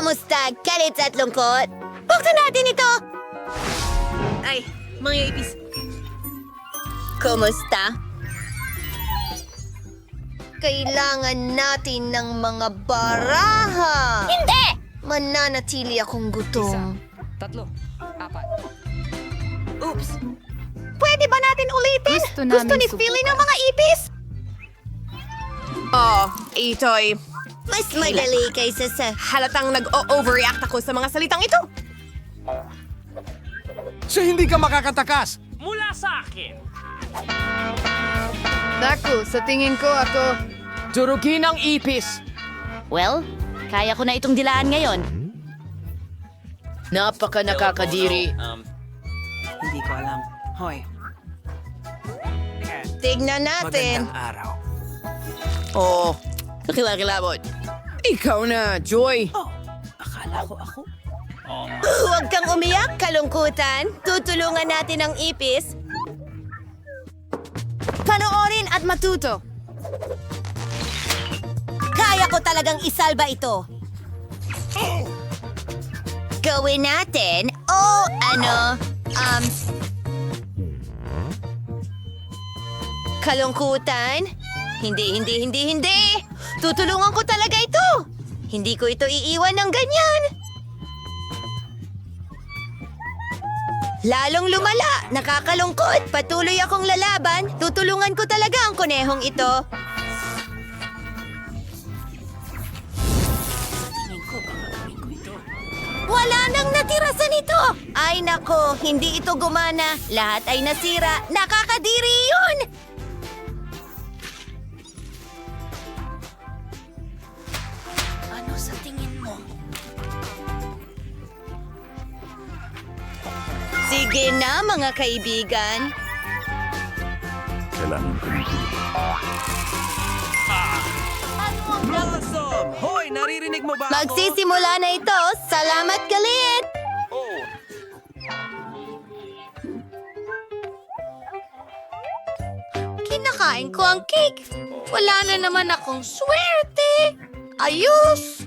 Kamusta, galit at lungkot? Buksan natin ito! Ay, mga ipis. Kumusta? Kailangan natin ng mga baraha! Hindi! Mananatili akong gutom. 3, 4. Oops. Pwede ba natin ulitin? Gusto ni Philly ng mga ipis? Oh, ito'y Mas madali kaysa sa... halatang nag-overreact ako sa mga salitang ito. So hindi ka makakatakas. Naku, sa tingin ko ako... Durugin ang ipis. Well, kaya ko na itong dilaan ngayon. Napaka nakakadiri. Hindi ko alam. Hoy. Tignan natin. araw. Oh, nakilakilabot. Ikaw na, Joy. Huwag kang umiyak, kalungkutan. Tutulungan natin ang ipis. Panoorin at matuto. Kaya ko talagang isalba ito. Gawin natin. Kalungkutan? Hindi. Tutulungan ko talaga ito. Hindi ko ito iiwan ng ganyan. Lalong lumala, nakakalungkot. Patuloy akong lalaban. Tutulungan ko talaga ang kunehong ito. Wala nang natira sa nito! Ay nako, hindi ito gumana. Lahat ay nasira. Nakakadiri yun! Ano sa tingin mo? Sige na, mga kaibigan. Kailangan ko ng Awesome! Hoy, naririnig mo ba ako? Magsisimula na ito. Salamat, galit! Kinakain ko ang cake. Wala na naman akong swerte. Ayos!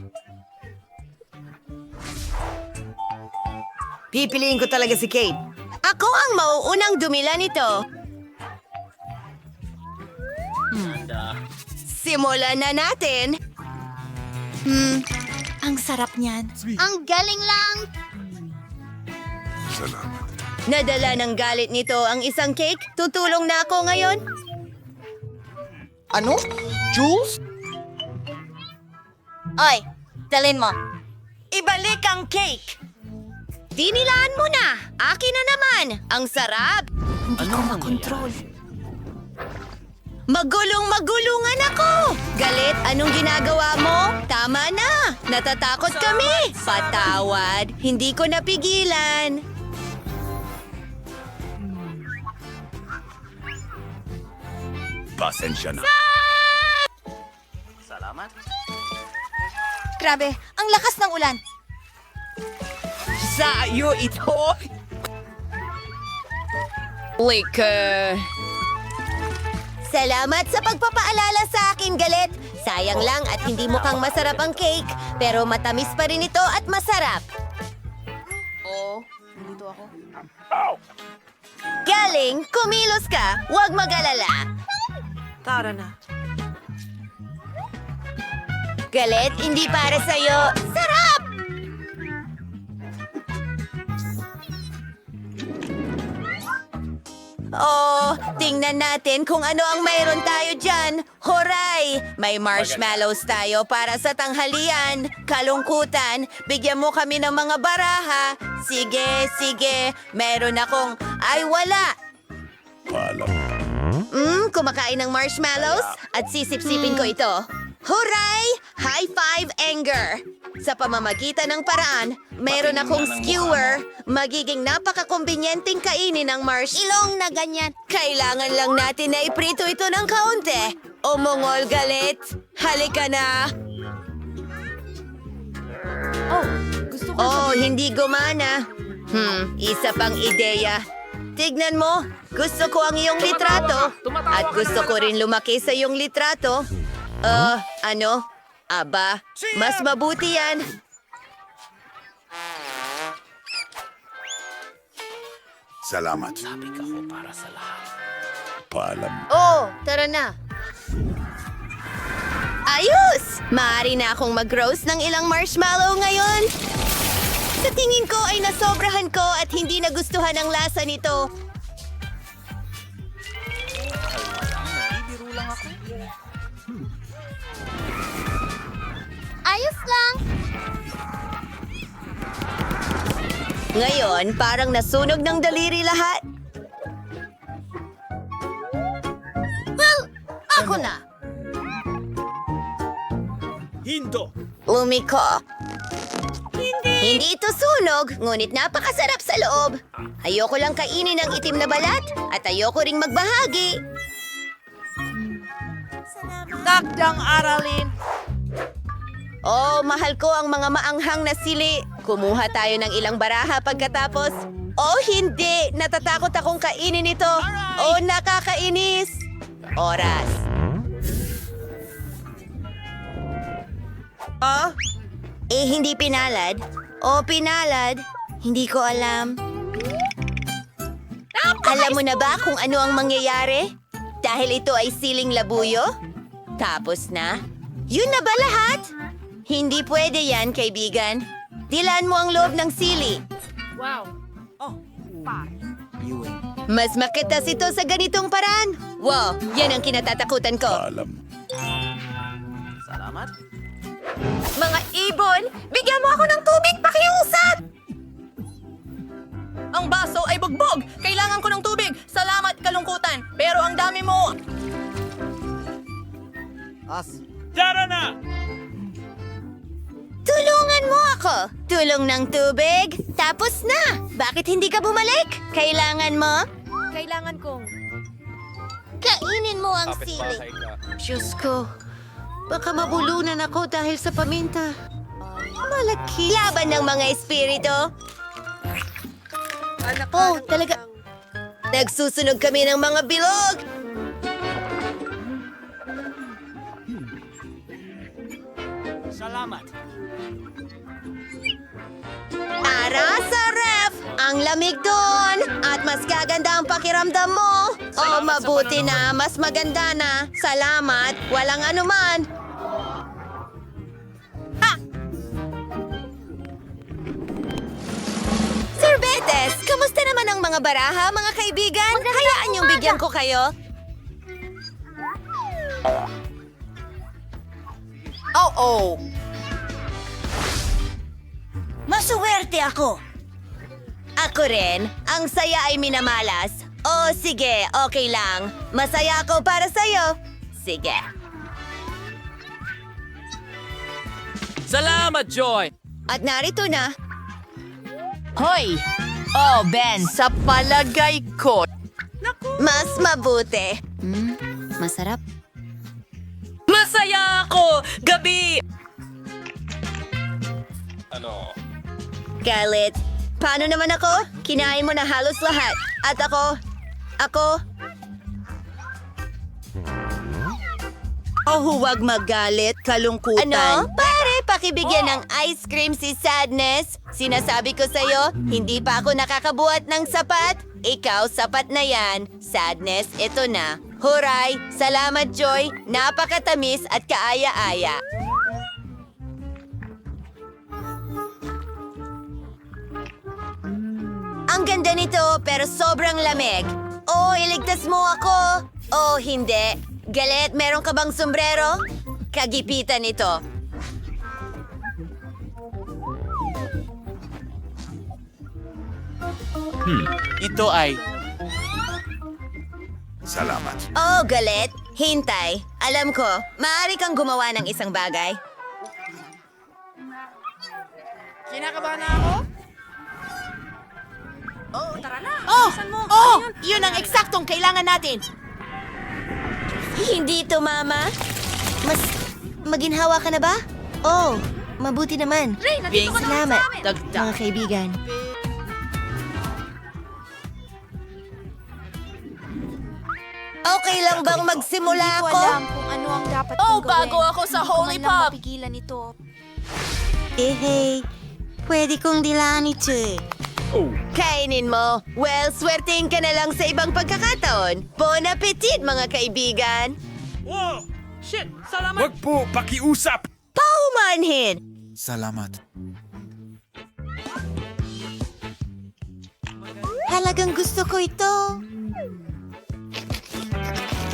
Pipiliin ko talaga si Kate. Ako ang mauunang dumila nito. Simulan na natin. Ang sarap niyan. Ang galing lang. salamat. Nadala ng galit nito ang isang cake. Tutulong na ako ngayon. Ano? Jules? Oy, dalin mo. Ibalik ang cake. Dinilaan mo na. Akin na naman. Ang sarap. Hindi ko makontrol. Magulungan ako! Galit, anong ginagawa mo? Tama na! Natatakot kami! Patawad, hindi ko napigilan. Pasensya na. Grabe, ang lakas ng ulan. Sa'yo ito! Salamat sa pagpapaalala sa akin, Galit. Sayang lang at hindi mukhang masarap ang cake, pero matamis pa rin ito at masarap. Nandito ako. Galing, kumilos ka. Huwag mag-alala. Tara na. Galit, hindi para sa'yo. Sarap! Oh, tingnan natin kung ano ang mayroon tayo dyan. Horay! May marshmallows tayo para sa tanghalian. Kalungkutan, bigyan mo kami ng mga baraha. Sige. Meron akong... Ay, wala! Kumakain ng marshmallows at sisip-sipin ko ito. Huray! High five, anger! Sa pamamagitan ng paraan, mayroon akong skewer. Magiging napaka-kumbinyenteng kainin ng ilong na ganyan. Kailangan lang natin na iprito ito ng kaunti. Umungol, Galit. Halika na. Oh, hindi gumana. Isa pang ideya. Tignan mo, gusto ko ang iyong litrato. At gusto ko rin lumaki sa iyong litrato. Ano? Aba, mas mabuti yan. Salamat. Paalam. Oh, tara na. Ayos! Maaari na akong mag-roast ng ilang marshmallow ngayon. Sa tingin ko ay nasobrahan ko at hindi nagustuhan ang lasa nito. Ayos lang. Ngayon, parang nasunog ng daliri lahat. Well, ako na. Umiko. Hindi ito sunog, ngunit napakasarap sa loob. Ayoko lang kainin ang itim na balat at ayoko ring magbahagi. Takdang aralin. Oh, mahal ko ang mga maanghang na sili. Kumuha tayo ng ilang baraha pagkatapos. Oh, hindi! Natatakot akong kainin ito. Oh, nakakainis. Oras. Oh? Hindi pinalad. Oh, pinalad. Hindi ko alam. Alam mo na ba kung ano ang mangyayari? Dahil ito ay siling labuyo? Tapos na? Yun na ba lahat? Hindi pwede yan, kaibigan. Dilaan mo ang loob ng sili. Mas makitas ito sa ganitong paraan. Wow, yan ang kinatatakutan ko. Paalam. Mga ibon, bigyan mo ako ng tubig, pakiusap! Ang baso ay bugbog! Kailangan ko ng tubig! Salamat, kalungkutan! Pero ang dami mo... Tulungan mo ako! Tulong ng tubig, tapos na! Bakit hindi ka bumalik? Kailangan mo? Kailangan kong... Kainin mo ang sili. Diyos ko, baka mabulunan ako dahil sa paminta. Malaki. Laban ng mga espiritu. Oh, talaga. Nagsusunog kami ng mga bilog. Tara sa ref! Ang lamig doon! At mas gaganda ang pakiramdam mo! Oh, mabuti na! Mas maganda na! Salamat! Walang anuman! Sir Betes, kamusta naman ang mga baraha, mga kaibigan? Hayaan niyong bigyan ko kayo. Oh. Masuwerte ako. Ako rin. Ang saya ay minamalas. Oh, sige. Okay lang. Masaya ako para sa'yo. Sige. Salamat, Joy! At narito na. Hoy! Oh, Ben! Sa palagay ko... Mas mabuti. Masarap. Masaya ako! Gabi! Galit. Paano naman ako? Kinain mo na halos lahat. At ako... Oh, huwag magalit, kalungkutan. Ano? Pare, pakibigyan ng ice cream si Sadness. Sinasabi ko sa'yo, hindi pa ako nakakabuhat ng sapat. Ikaw, sapat na yan. Sadness, ito na. Huray! Salamat, Joy. Napakatamis at kaaya-aya. Ang ganda nito, pero sobrang lamig. Oh, iligtas mo ako. Oh, hindi. Galit, meron ka bang sombrero? Kagipitan ito. Ito ay... Salamat. Oh, galit. Hintay. Alam ko, maaari kang gumawa ng isang bagay. Kinakabahan na ako? Yun ang eksaktong kailangan natin. Hindi ito, Mama. Mas maginhawa ka na ba? Oh, mabuti naman. Salamat, mga kaibigan. Okay lang bang magsimula Hindi ko ako? alam kung ano ang dapat kong gawin. bago ako sa Hindi ko Holy man lang Pop. mapigilan ito. Hey, pwede kong dilaan ito eh. Kainin mo. Well, swertein ka na lang sa ibang pagkakataon. Bon appetit, mga kaibigan. Wow! Shit! Salamat! Wag po, pakiusap! Paumanhin! Salamat. Talagang gusto ko ito.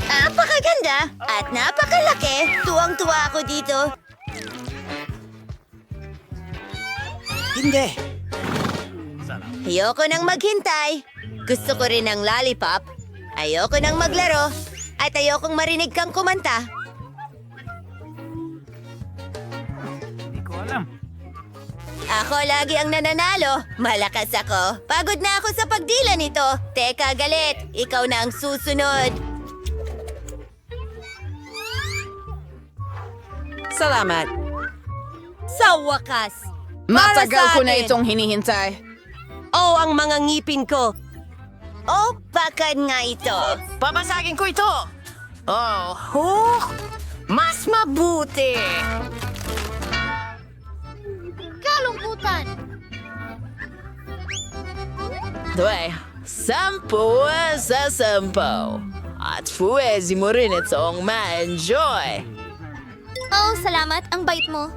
Napakaganda at napakalaki. Tuwang-tuwa ako dito. Hindi. Ayoko nang maghintay. Gusto ko rin ng lollipop. Ayoko nang maglaro. At ayokong marinig kang kumanta. Hindi ko alam. Ako lagi ang nananalo. Malakas ako. Pagod na ako sa pagdila nito. Teka, galit. Ikaw na ang susunod. Salamat. Sa wakas. Matagal ko na atin. itong hinihintay. Oh, ang mga ngipin ko. Oh, bakad nga ito. Babasagin ko ito! Oh, mas mabuti! Kalungkutan! Dwe, 10 sa 10. At pwede mo rin itong ma-enjoy. Oh, salamat. Ang bait mo.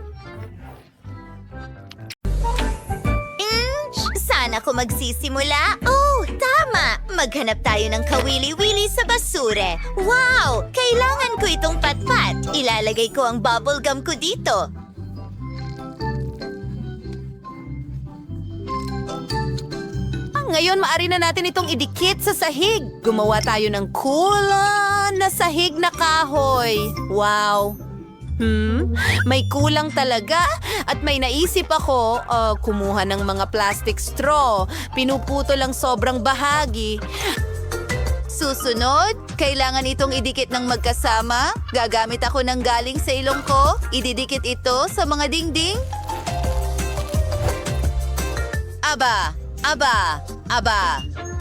Sana ko magsisimula. Oh, tama. Maghanap tayo ng kawili-wili sa basure. Wow! Kailangan ko itong patpat. Ilalagay ko ang bubblegum ko dito. Ngayon, maaari na natin itong idikit sa sahig. Gumawa tayo ng kulang na sahig na kahoy. Wow! May kulang talaga at may naisip ako, kumuha ng mga plastic straw. Pinuputo lang sobrang bahagi. Susunod, kailangan itong idikit ng magkasama. Gagamit ako ng galing sa ilong ko. Ididikit ito sa mga dingding. Aba!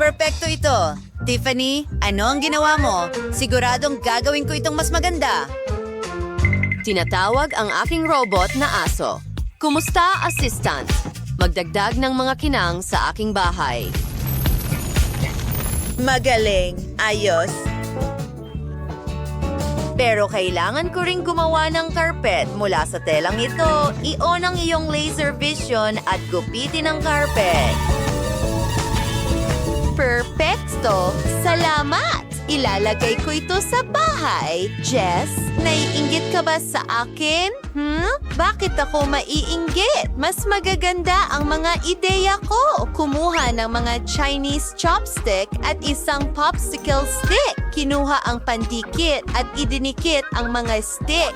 Perpekto ito. Tiffany, ano ang ginawa mo? Siguradong gagawin ko itong mas maganda. Tinatawag ang aking robot na aso. Kumusta, assistant? Magdagdag ng mga kinang sa aking bahay. Magaling. Ayos. Pero kailangan ko ring gumawa ng carpet mula sa telang ito. I-on ang iyong laser vision at gupitin ang carpet. Perfecto! Salamat! Ilalagay ko ito sa bahay. Jess, naiinggit ka ba sa akin? Bakit ako maiinggit? Mas magaganda ang mga ideya ko. Kumuha ng mga Chinese chopstick at isang popsicle stick. Kinuha ang pandikit at idinikit ang mga stick.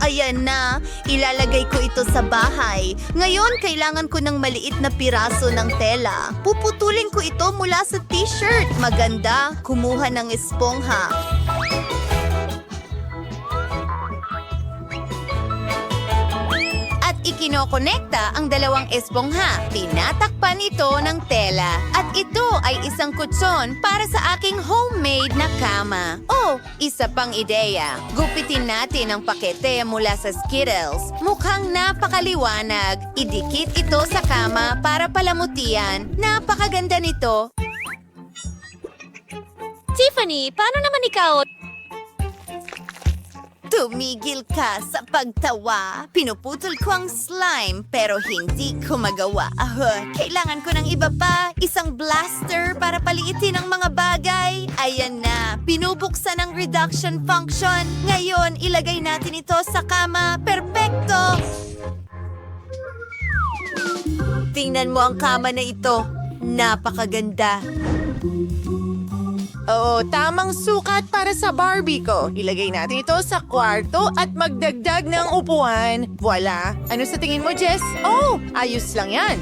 Ayan na, ilalagay ko ito sa bahay. Ngayon, kailangan ko ng maliit na piraso ng tela. Puputulin ko ito mula sa t-shirt. Maganda, kumuha ng espongha. At ikinokonekta ang dalawang espongha. Tinatakpan ito ng tela. At ito ay isang kutson para sa aking homemade na kama. Oh, isa pang ideya. Gupitin natin ang pakete mula sa Skittles. Mukhang napakaliwanag. Idikit ito sa kama para palamutian. Napakaganda nito. Tiffany, paano naman ikaw? Tumigil ka sa pagtawa. Pinuputol ko ang slime pero hindi ko magawa. Kailangan ko ng iba pa. Isang blaster para paliitin ang mga bagay. Ayan na. Pinubuksan ang reduction function. Ngayon, ilagay natin ito sa kama. Perpekto! Tingnan mo ang kama na ito. Napakaganda. Oo, tamang sukat para sa Barbie ko. Ilagay natin ito sa kwarto at magdagdag ng upuan. Voila! Ano sa tingin mo, Jess? Oh, ayos lang yan.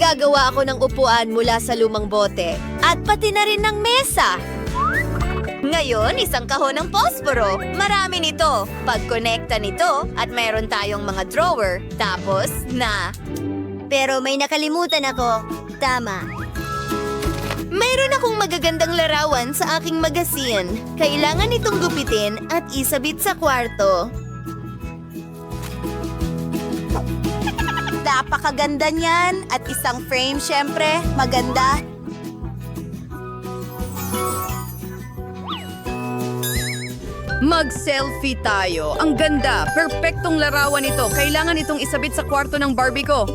Gagawa ako ng upuan mula sa lumang bote. At pati na rin ng mesa. Ngayon, isang kahon ng posporo. Marami nito. Pagkonekta nito at mayroon tayong mga drawer. Tapos na. Pero may nakalimutan ako. Tama. Mayroon akong magagandang larawan sa aking magazine. Kailangan itong gupitin at isabit sa kwarto. napakaganda niyan. At isang frame, syempre, maganda. Mag-selfie tayo. Ang ganda. Perpektong larawan ito. Kailangan itong isabit sa kwarto ng Barbie ko.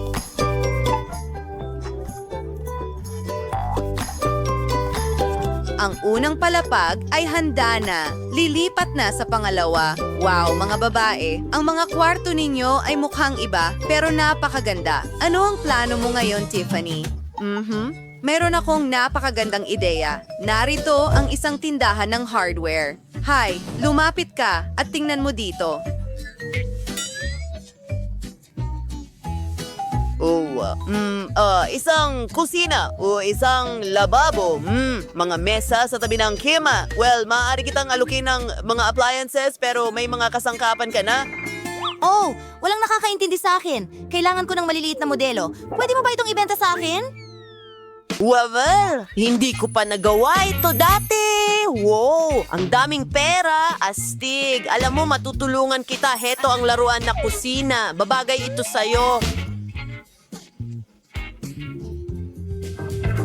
Ang unang palapag ay handa na. Lilipat na sa pangalawa. Wow, mga babae. Ang mga kwarto ninyo ay mukhang iba, pero napakaganda. Ano ang plano mo ngayon, Tiffany? Meron akong napakagandang ideya. Narito ang isang tindahan ng hardware. Hi, lumapit ka at tingnan mo dito. Isang kusina o isang lababo. Mga mesa sa tabi ng kema. Well, maaari kitang alukin ng mga appliances pero may mga kasangkapan ka na. Oh, walang nakakaintindi sa akin. Kailangan ko ng maliliit na modelo. Pwede mo ba itong ibenta sa akin? Well, hindi ko pa nagawa ito dati. Wow, ang daming pera, astig. Alam mo, matutulungan kita. Heto ang laruan na kusina. Babagay ito sa'yo.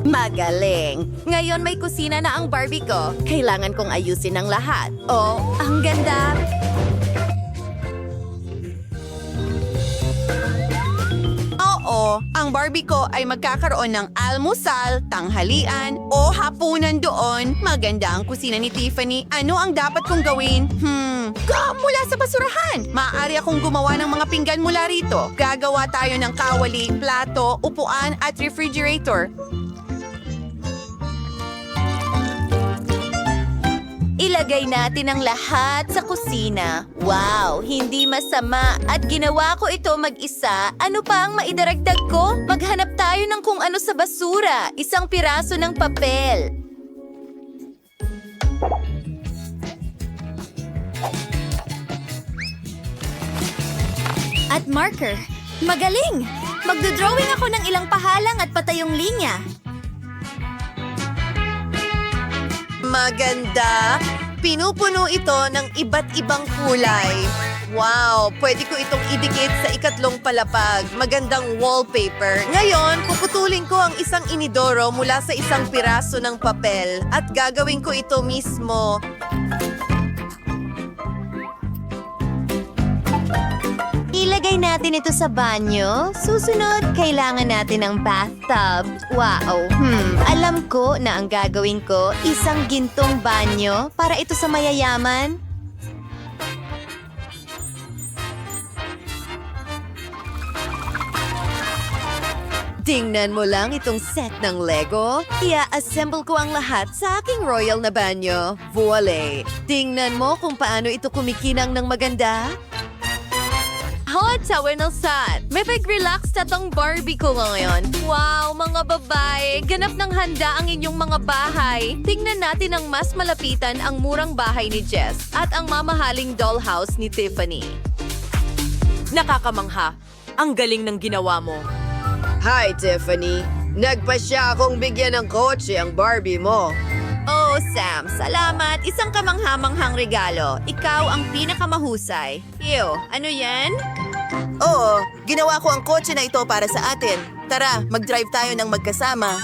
Magaling. Ngayon may kusina na ang Barbie ko. Kailangan kong ayusin ang lahat. Oh, ang ganda. Oo, ang Barbie ko ay magkakaroon ng almusal, tanghalian, o hapunan doon. Maganda ang kusina ni Tiffany. Ano ang dapat kong gawin? Mula sa basurahan. Maaari akong gumawa ng mga pinggan mula rito. Gagawa tayo ng kawali, plato, upuan at refrigerator. Ilagay natin ang lahat sa kusina. Wow, hindi masama. At ginawa ko ito mag-isa. Ano pa ang maidaragdag ko? Maghanap tayo ng kung ano sa basura. Isang piraso ng papel. At marker. Magaling! Magdodrawing ako ng ilang pahalang at patayong linya. Maganda. Pinupuno ito ng iba't ibang kulay. Wow, pwede ko itong idikit sa ikatlong palapag. Magandang wallpaper. Ngayon, puputulin ko ang isang inidoro mula sa isang piraso ng papel at gagawin ko ito mismo. Ilagay natin ito sa banyo. Susunod, kailangan natin ng bathtub. Wow, alam ko na ang gagawin ko, isang gintong banyo para ito sa mayayaman. Tingnan mo lang itong set ng Lego. Ia-assemble ko ang lahat sa aking royal na banyo. Voile! Tingnan mo kung paano ito kumikinang ng maganda. Hot tower ng sat. May pag-relax na tong Barbie ko ngayon. Wow, mga babae. Ganap ng handa ang inyong mga bahay. Tingnan natin ang mas malapitan ang murang bahay ni Jess at ang mamahaling dollhouse ni Tiffany. Nakakamangha. Ang galing ng ginawa mo. Hi, Tiffany. Nagpasya akong bigyan ng kotse ang Barbie mo. Oh, Sam, salamat. Isang kamanghamanghang regalo. Ikaw ang pinakamahusay. Ew, ano yan? Oo, ginawa ko ang kotse na ito para sa atin. Tara, mag-drive tayo ng magkasama.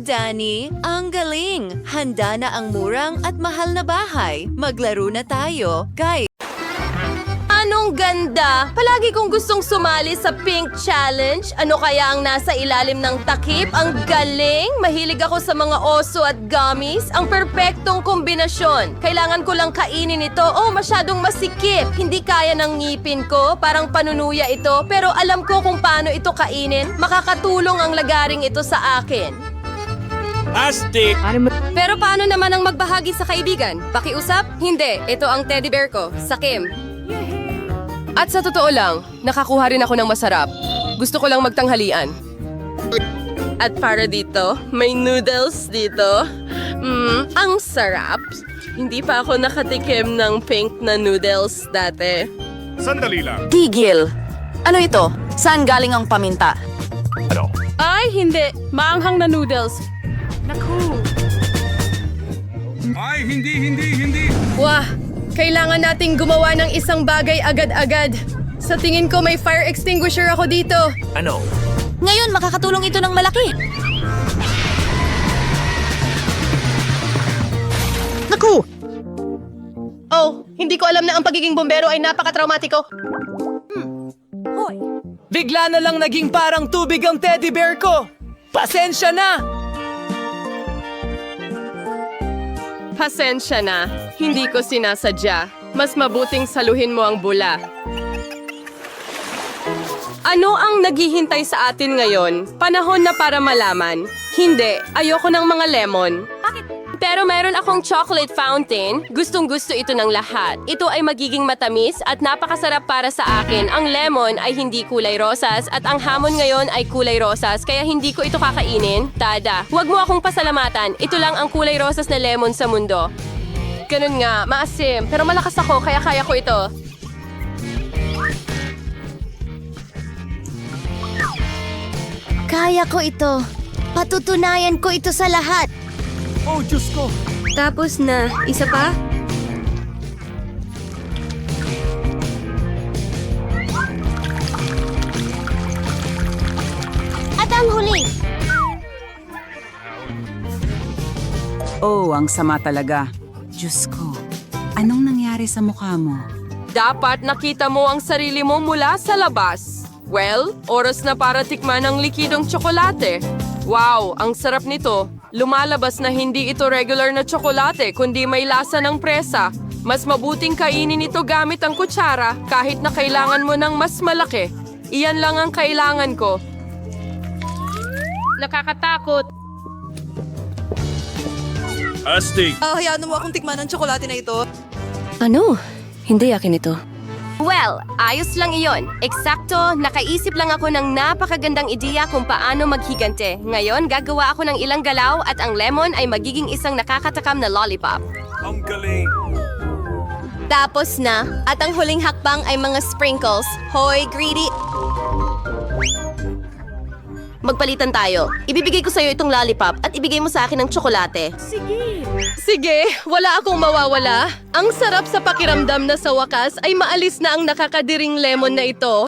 Danny, ang galing! Handa na ang murang at mahal na bahay. Maglaro na tayo. Guys! Anong ganda! Palagi kong gustong sumali sa Pink Challenge. Ano kaya ang nasa ilalim ng takip? Ang galing! Mahilig ako sa mga oso at gummies. Ang perpektong kombinasyon. Kailangan ko lang kainin ito. Oh, masyadong masikip. Hindi kaya ng ngipin ko. Parang panunuya ito. Pero alam ko kung paano ito kainin. Makakatulong ang lagaring ito sa akin. Astig! Pero paano naman ang magbahagi sa kaibigan? Pakiusap? Hindi. Ito ang teddy bear ko. Sakim. At sa totoo lang, nakakuha rin ako ng masarap. Gusto ko lang magtanghalian. At para dito, may noodles dito. Ang sarap. Hindi pa ako nakatikim ng pink na noodles dati. Sandali lang. Tigil! Ano ito? Saan galing ang paminta? Ano? Ay, hindi. Maanghang na noodles. Ay, hindi. Wah! Kailangan nating gumawa ng isang bagay agad-agad. Sa tingin ko may fire extinguisher ako dito. Ano? Ngayon, makakatulong ito ng malaki. Naku! Oh, hindi ko alam na ang pagiging bombero ay napaka-traumatiko. Bigla na lang naging parang tubig ang teddy bear ko. Pasensya na! Pasensya na, hindi ko sinasadya. Mas mabuting saluhin mo ang bula. Ano ang naghihintay sa atin ngayon? Panahon na para malaman. Hindi, ayoko ng mga lemon. Pero meron akong chocolate fountain. Gustong-gusto ito ng lahat. Ito ay magiging matamis at napakasarap para sa akin. Ang lemon ay hindi kulay rosas at ang hamon ngayon ay kulay rosas kaya hindi ko ito kakainin. Tada, huwag mo akong pasalamatan. Ito lang ang kulay rosas na lemon sa mundo. Ganun nga, maasim. Pero malakas ako kaya kaya ko ito. Kaya ko ito. Patutunayan ko ito sa lahat. Oh, Diyos ko! Tapos na, isa pa? At ang huli. Oh, ang sama talaga. Diyos ko, anong nangyari sa mukha mo? Dapat nakita mo ang sarili mo mula sa labas. Well, oras na para tikman ang likidong tsokolate. Wow, ang sarap nito. Lumalabas na hindi ito regular na tsokolate kundi may lasa ng presa. Mas mabuting kainin ito gamit ang kutsara kahit na kailangan mo ng mas malaki. Iyan lang ang kailangan ko. Nakakatakot. Astig. Hayaan mo akong tikman ang tsokolate na ito. Ano? Hindi akin ito. Well, ayos lang iyon. Eksakto, nakaisip lang ako ng napakagandang ideya kung paano maghigante. Ngayon, gagawa ako ng ilang galaw at ang lemon ay magiging isang nakakatakam na lollipop. Ang galing. Tapos na, at ang huling hakbang ay mga sprinkles. Hoy, greedy! Magpalitan tayo. Ibibigay ko sa'yo itong lollipop at ibigay mo sa akin ng tsokolate. Sige, wala akong mawawala. Ang sarap sa pakiramdam na sa wakas ay maalis na ang nakakadiring lemon na ito.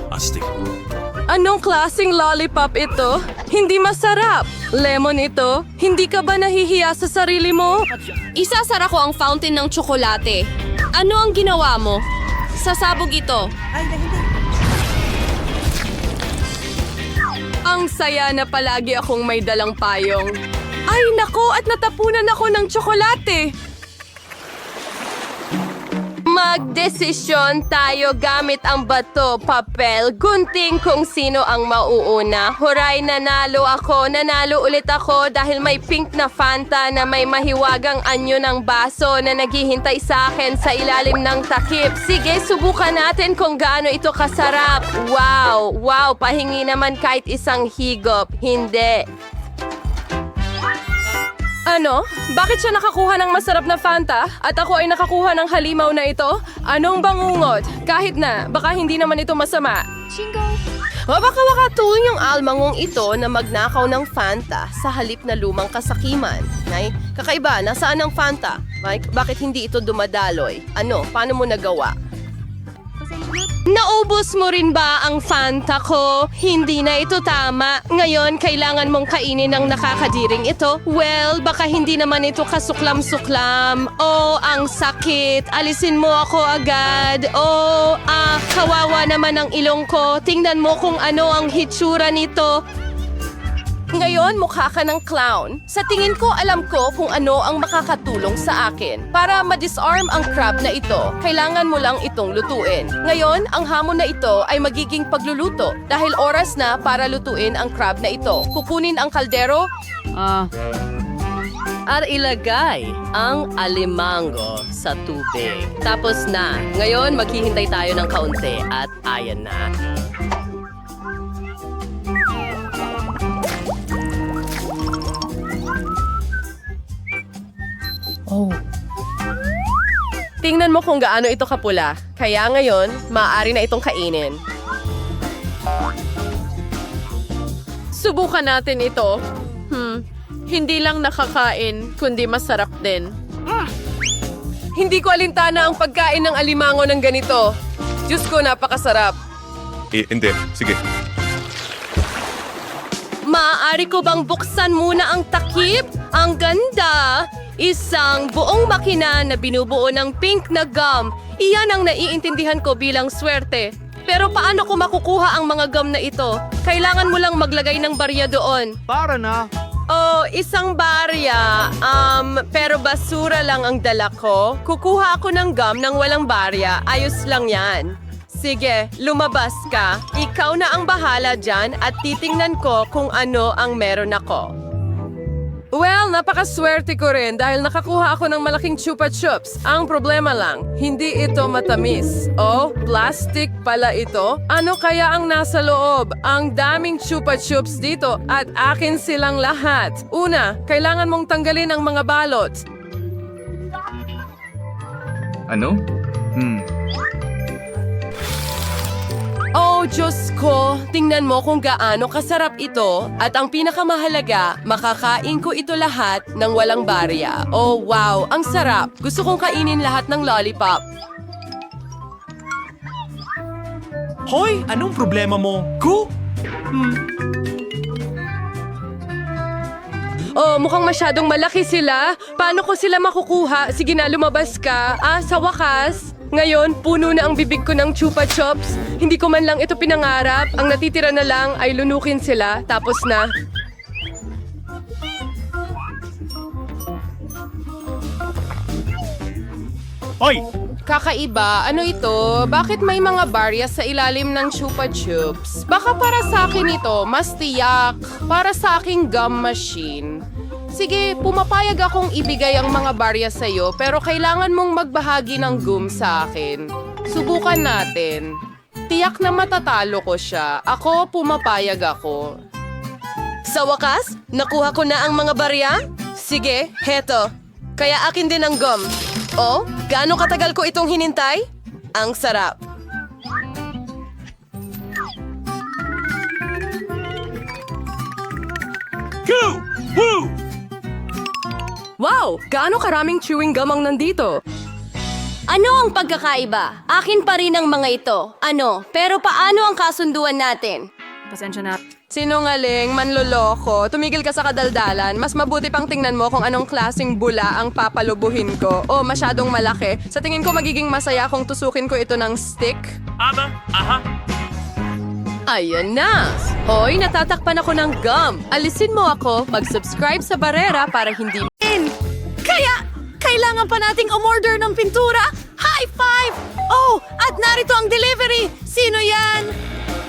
Astig. Anong klaseng lollipop ito? Hindi masarap. Lemon ito? Hindi ka ba nahihiya sa sarili mo? Isasara ko ang fountain ng tsokolate. Ano ang ginawa mo? Sasabog ito. Ang saya na palagi akong may dalang payong. Ay nako, at natapunan ako ng tsokolate. Magdesisyon tayo gamit ang bato, papel, gunting kung sino ang mauuna. Huray, nanalo ako. Nanalo ulit ako dahil may pink na Fanta na may mahiwagang anyo ng baso na naghihintay sa akin sa ilalim ng takip. Sige, subukan natin kung gaano ito kasarap. Wow! Wow! Pahingi naman kahit isang higop. Hindi. Ano? Bakit siya nakakuha ng masarap na Fanta at ako ay nakakuha ng halimaw na ito? Anong bangungot? Kahit na, baka hindi naman ito masama. Chingo. O baka makatulong yung almangong ito na magnakaw ng Fanta sa halip na lumang kasakiman. Nay, kakaiba, nasaan ang Fanta? Mike, bakit hindi ito dumadaloy? Ano? Paano mo nagawa? Naubos mo rin ba ang Fanta ko? Hindi na ito tama. Ngayon, kailangan mong kainin ang nakakadiring ito. Well, baka hindi naman ito kasuklam-suklam. Oh, ang sakit. Alisin mo ako agad. Oh, kawawa naman ang ilong ko. Tingnan mo kung ano ang hitsura nito. Ngayon, mukha ka ng clown. Sa tingin ko, alam ko kung ano ang makakatulong sa akin. Para ma-disarm ang crab na ito, kailangan mo lang itong lutuin. Ngayon, ang hamon na ito ay magiging pagluluto dahil oras na para lutuin ang crab na ito. Kukunin ang kaldero at ilagay ang alimango sa tubig. Tapos na. Ngayon, maghihintay tayo ng kaunti at ayan na. Oh. Tingnan mo kung gaano ito kapula. Kaya ngayon, maaari na itong kainin. Subukan natin ito. Hindi lang nakakain, kundi masarap din. Hindi ko alintana ang pagkain ng alimango ng ganito. Diyos ko, napakasarap. Hindi. Sige. Maaari ko bang buksan muna ang takip? Ang ganda! Isang buong makina na binubuo ng pink na gum. Iyan ang naiintindihan ko bilang swerte. Pero paano ko makukuha ang mga gum na ito? Kailangan mo lang maglagay ng barya doon. Para na. Oh, isang barya. Pero basura lang ang dala ko. Kukuha ako ng gum ng walang barya. Ayos lang yan. Sige, lumabas ka. Ikaw na ang bahala dyan at titingnan ko kung ano ang meron ako. Well, napakaswerte ko rin dahil nakakuha ako ng malaking chupa chups. Ang problema lang, hindi ito matamis. Oh, plastic pala ito? Ano kaya ang nasa loob? Ang daming chupa chups dito at akin silang lahat. Una, kailangan mong tanggalin ang mga balot. Ano? Oh, Diyos ko! Tingnan mo kung gaano kasarap ito at ang pinakamahalaga, makakain ko ito lahat ng walang barya. Oh, wow! Ang sarap! Gusto kong kainin lahat ng lollipop. Hoy, anong problema mo? Oh, mukhang masyadong malaki sila. Paano ko sila makukuha? Sige na, lumabas ka. Sa wakas. Ngayon, puno na ang bibig ko ng chupa chups. Hindi ko man lang ito pinangarap. Ang natitira na lang ay lunukin sila. Tapos na. Hoy! Kakaiba, ano ito? Bakit may mga barya sa ilalim ng chupa chups? Baka para sa akin ito, mas tiyak. Para sa aking gum machine. Sige, pumapayag akong ibigay ang mga barya sa'yo, pero kailangan mong magbahagi ng gum sa akin. Subukan natin. Tiyak na matatalo ko siya. Ako, pumapayag ako. Sa wakas, nakuha ko na ang mga barya? Sige, heto. Kaya akin din ang gum. Oh, gaano katagal ko itong hinintay? Ang sarap. Go! Woo! Wow! Gaano karaming chewing gum ang nandito? Ano ang pagkakaiba? Akin pa rin ang mga ito. Ano? Pero paano ang kasunduan natin? Pasensya na. Sinungaling, manloloko, tumigil ka sa kadaldalan. Mas mabuti pang tingnan mo kung anong klaseng bula ang papalubuhin ko. O masyadong malaki. Sa tingin ko magiging masaya kung tusukin ko ito ng stick. Aha. Ayan na! Hoy, natatakpan ako ng gum. Alisin mo ako, mag-subscribe sa Barera para hindi... Kaya, kailangan pa nating umorder ng pintura. High five! Oh, at narito ang delivery. Sino yan?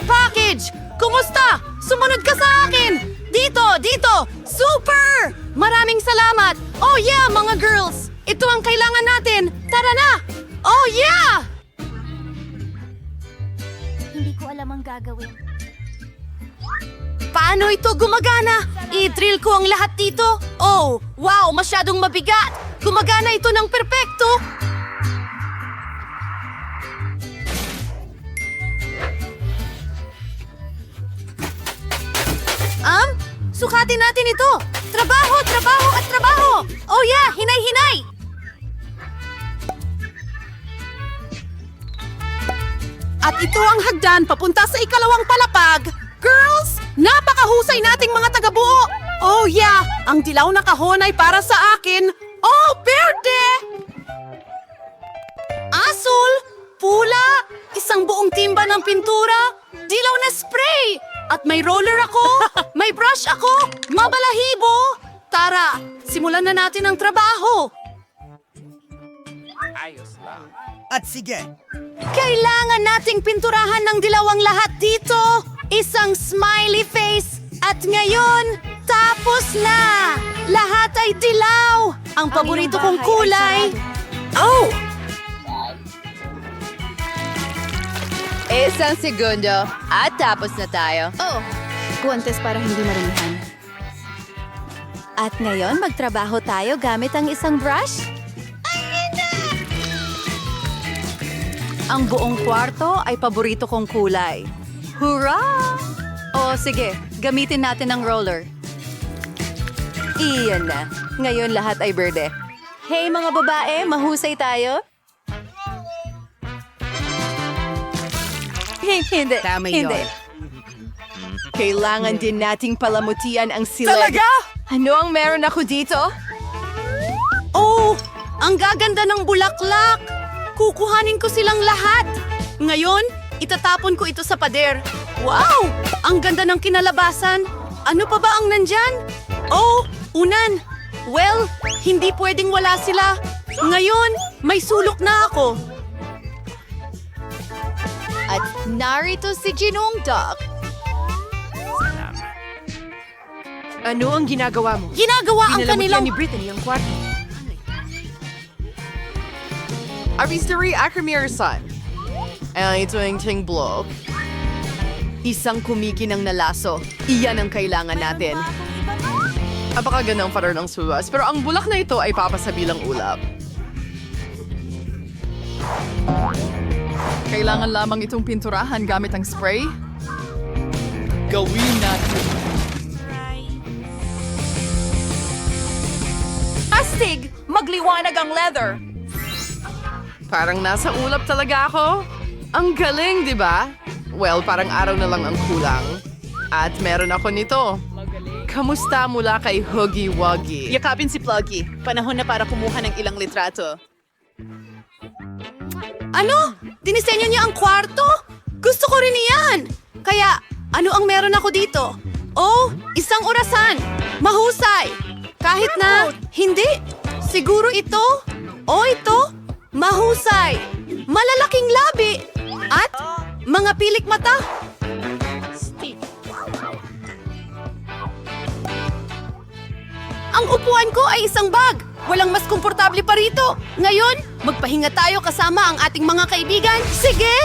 Package! Kumusta? Sumunod ka sa akin! Dito! Super! Maraming salamat! Oh yeah, mga girls! Ito ang kailangan natin! Tara na! Oh yeah! Hindi ko alam ang gagawin. Paano ito gumagana? I-drill ko ang lahat dito? Oh, wow, masyadong mabigat! Gumagana ito ng perpekto! Sukatin natin ito! Trabaho! Oh yeah, hinay! At ito ang hagdan papunta sa ikalawang palapag. Girls, napakahusay nating mga taga-buo. Oh yeah, ang dilaw na kahon ay para sa akin. Oh, berde! Asul, pula, isang buong timba ng pintura, dilaw na spray, at may roller ako, may brush ako, mabalahibo. Tara, simulan na natin ang trabaho. At sige. Kailangan nating pinturahan ng dilawang lahat dito. Isang smiley face. At ngayon, tapos na. Lahat ay dilaw. Ang paborito kong kulay. Oh! Isang segundo at tapos na tayo. Oh, guwantes para hindi maramihan. At ngayon, magtrabaho tayo gamit ang isang brush. Ang buong kwarto ay paborito kong kulay. Hurrah! O sige, gamitin natin ang roller. Iyan na. Ngayon lahat ay berde. Hey mga babae, mahusay tayo? Hindi. Tama Hindi. yun. Kailangan din nating palamutian ang silid. Talaga? Ano ang meron ako dito? Oh, ang gaganda ng bulaklak! Kukuhanin ko silang lahat. Ngayon, itatapon ko ito sa pader. Wow! Ang ganda ng kinalabasan. Ano pa ba ang nandyan? Oh, unan. Well, hindi pwedeng wala sila. Ngayon, may sulok na ako. At narito si Ginong Duck. Ano ang ginagawa mo? Ginagawa ang kanilang... Brittany ang kwarto. Aristary Akramirsan. Ang ituing ting blog. Isang kumikinang na laso. Iyan ang kailangan natin. Napakagandang pattern ng suwas, pero ang bulak na ito ay papasabilang ulap. Kailangan lamang itong pinturahan gamit ang spray? Gawin natin. Astig! Magliwanag ang leather! Parang nasa ulap talaga ako. Ang galing, di ba? Well, parang araw na lang ang kulang. At meron ako nito. Kamusta mula kay Huggy Wuggy? Yakapin si Pluggy. Panahon na para kumuha ng ilang litrato. Ano? Dinisenyo niya ang kwarto? Gusto ko rin iyan! Kaya, ano ang meron ako dito? Oh, isang orasan! Mahusay! Kahit na, hindi! Siguro ito? O ito? Mahusay! Malalaking labi! At mga pilik mata! Ang upuan ko ay isang bag! Walang mas komportable pa rito! Ngayon, magpahinga tayo kasama ang ating mga kaibigan. Sige!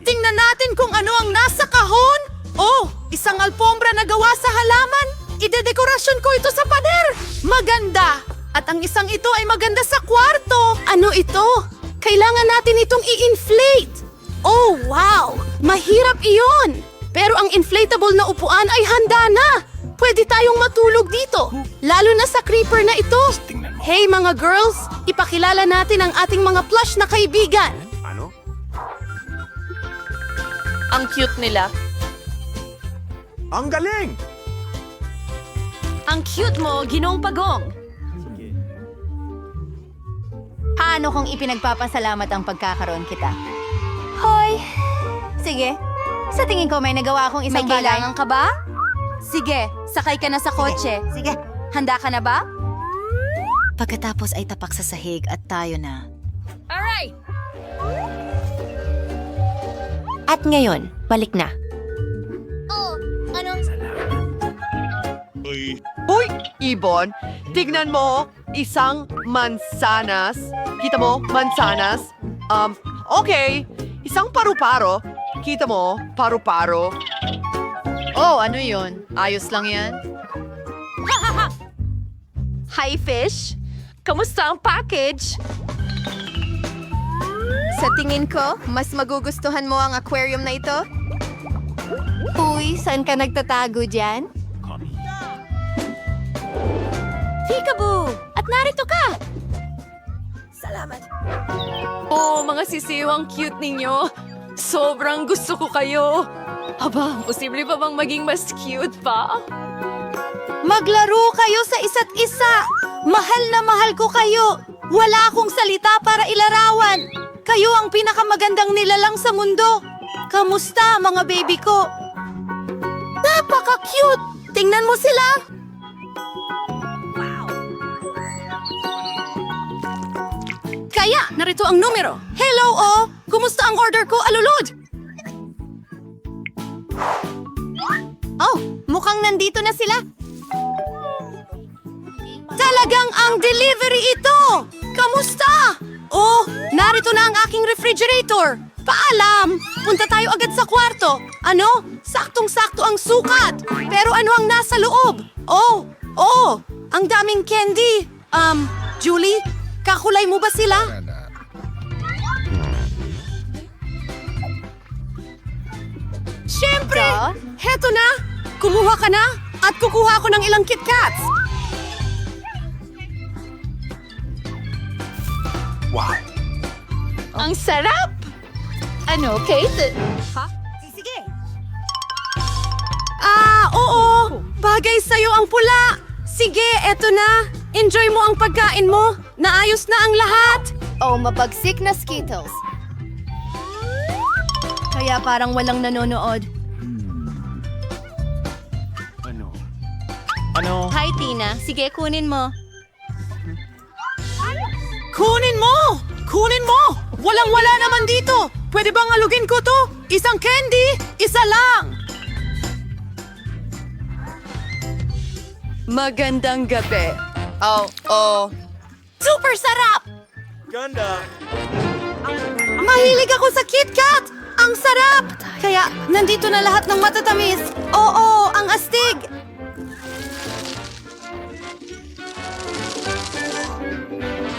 Tingnan natin kung ano ang nasa kahon! Oh, isang alpombra na gawa sa halaman! Idedekorasyon ko ito sa pader! Maganda! At ang isang ito ay maganda sa kwarto! Ano ito? Kailangan natin itong i-inflate! Oh, wow! Mahirap iyon! Pero ang inflatable na upuan ay handa na! Pwede tayong matulog dito! Lalo na sa creeper na ito! Hey mga girls! Ipakilala natin ang ating mga plush na kaibigan! Ang cute nila. Ang galing! Ang cute mo, Ginong Pagong. Paano kung ipinagpapasalamat ang pagkakaroon kita? Hoy! Sige. Sa tingin ko may nagawa akong isang May bagay. kailangan ka ba? Sige, sakay ka na sa kotse. Sige. Handa ka na ba? Pagkatapos ay tapak sa sahig at tayo na. Alright! At ngayon, balik na. Oh, ano? Hoy, Ibon! Tignan mo, isang mansanas. Kita mo, mansanas? Okay. Isang paru-paro. Kita mo, paru-paro. Oh, ano yun? Ayos lang yan? Hi, fish! Kamusta ang package? Sa tingin ko, mas magugustuhan mo ang aquarium na ito? Uy, saan ka nagtatago dyan? Peekaboo! At narito ka! Oh, mga sisiwang cute ninyo. Sobrang gusto ko kayo. Aba, posible pa bang maging mas cute pa? Maglaro kayo sa isa't isa! Mahal na mahal ko kayo! Wala akong salita para ilarawan! Kayo ang pinakamagandang nilalang sa mundo! Kamusta, mga baby ko? Napaka-cute! Tingnan mo sila! Kaya, narito ang numero. Hello, oh! Kumusta ang order ko, alulod? Oh, mukhang nandito na sila. Talagang ang delivery ito! Kamusta? Oh, narito na ang aking refrigerator. Paalam! Punta tayo agad sa kwarto. Ano? Saktong-sakto ang sukat. Pero ano ang nasa loob? Oh, ang daming candy. Julie, kakulay mo ba sila? Siyempre! Heto na! Kumuha ka na at kukuha ko ng ilang KitKats. Wow! Ang sarap! Ano, Kate? Bagay sa'yo ang pula! Sige, eto na! Enjoy mo ang pagkain mo! Naayos na ang lahat! Oh, mapagsik na Skittles. Kaya parang walang nanonood. Ano? Hi, Tina. Sige, kunin mo. Kunin mo! Kunin mo! Walang-wala naman dito! Pwede bang alugin ko to? Isang candy? Isa lang! Magandang gabi. Super sarap! Ganda. Mahilig ako sa KitKat! Ang sarap! Kaya, nandito na lahat ng matatamis. Oo, ang astig!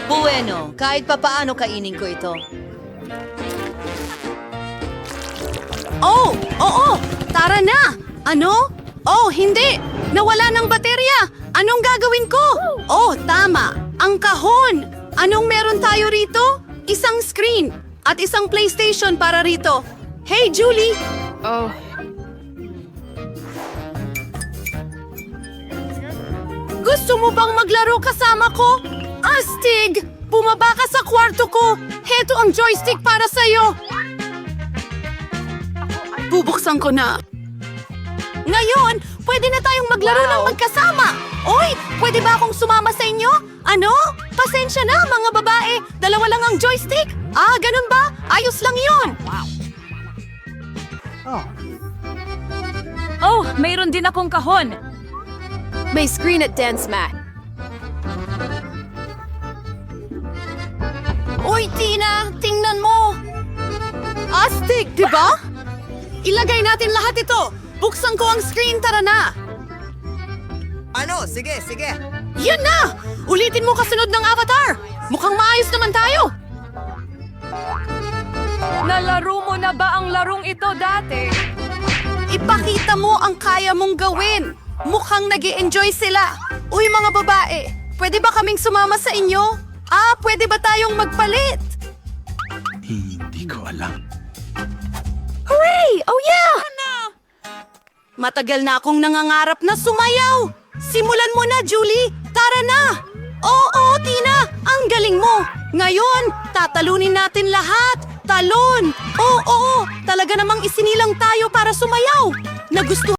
Bueno, kahit papaano kainin ko ito. Oh, oo! Tara na! Ano? Oh, hindi! Nawala ng baterya! Anong gagawin ko? Oh, tama! Ang kahon! Anong meron tayo rito? Isang screen at isang PlayStation para rito. Hey, Julie! Gusto mo bang maglaro kasama ko? Astig! Bumaba ka sa kwarto ko! Heto ang joystick para sa'yo! Bubuksan ko na. Ngayon, pwede na tayong maglaro ng magkasama. Oy, pwede ba akong sumama sa inyo? Ano? Pasensya na, mga babae. Dalawa lang ang joystick. Ah, ganun ba? Ayos lang yun. Oh, mayroon din akong kahon. May screen at dance mat. Oy, Tina! Tingnan mo! Astig, di ba? Ilagay natin lahat ito! Buksan ko ang screen, tara na! Ano? Sige, sige. Yan na! Ulitin mo kasunod ng avatar! Mukhang maayos naman tayo! Nalaro mo na ba ang larong ito dati? Ipakita mo ang kaya mong gawin! Mukhang nag-i-enjoy sila! Uy, mga babae! Pwede ba kaming sumama sa inyo? Ah, pwede ba tayong magpalit? Hindi ko alam. Hooray! Oh yeah! Matagal na akong nangangarap na sumayaw! Simulan mo na, Julie! Tara na! Oo, Tina! Ang galing mo! Ngayon, tatalunin natin lahat! Talon! Oo! Talaga namang isinilang tayo para sumayaw! Nagustuhan